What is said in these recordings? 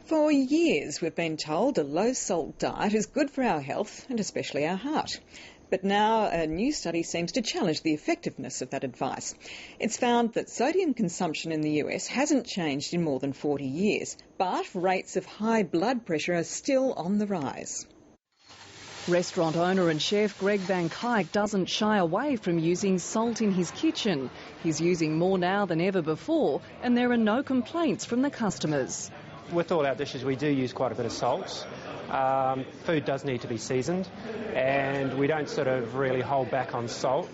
For years we've been told a low-salt diet is good for our health and especially our heart. But now a new study seems to challenge the effectiveness of that advice. It's found that sodium consumption in the US hasn't changed in more than 40 years, but rates of high blood pressure are still on the rise. Restaurant owner and chef Greg Vankuyk doesn't shy away from using salt in his kitchen. He's using more now than ever before, and there are no complaints from the customers. With all our dishes we do use quite a bit of salt. Food does need to be seasoned and we don't sort of really hold back on salt.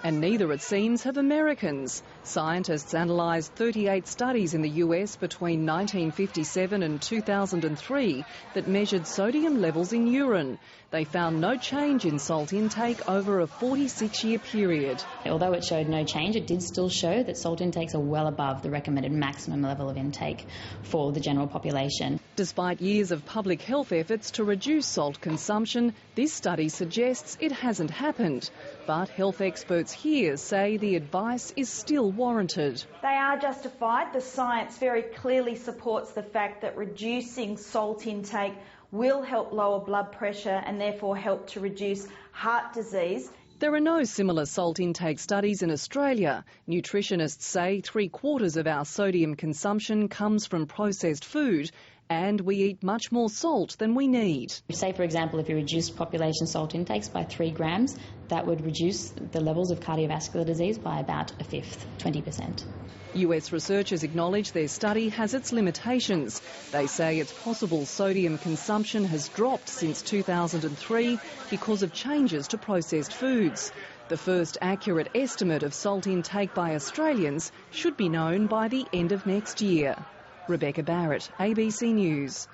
And neither, it seems, have Americans. Scientists analysed 38 studies in the US between 1957 and 2003 that measured sodium levels in urine. They found no change in salt intake over a 46-year period. Although it showed no change, it did still show that salt intakes are well above the recommended maximum level of intake for the general population. Despite years of public health efforts to reduce salt consumption, this study suggests it hasn't happened. But health experts here say the advice is still warranted. They are justified. The science very clearly supports the fact that reducing salt intake will help lower blood pressure and therefore help to reduce heart disease. There are no similar salt intake studies in Australia. Nutritionists say 3/4 of our sodium consumption comes from processed food, and we eat much more salt than we need. Say, for example, if you reduce population salt intakes by 3 grams, that would reduce the levels of cardiovascular disease by about a fifth, 20%. US researchers acknowledge their study has its limitations. They say it's possible sodium consumption has dropped since 2003 because of changes to processed foods. The first accurate estimate of salt intake by Australians should be known by the end of next year. Rebecca Barrett, ABC News.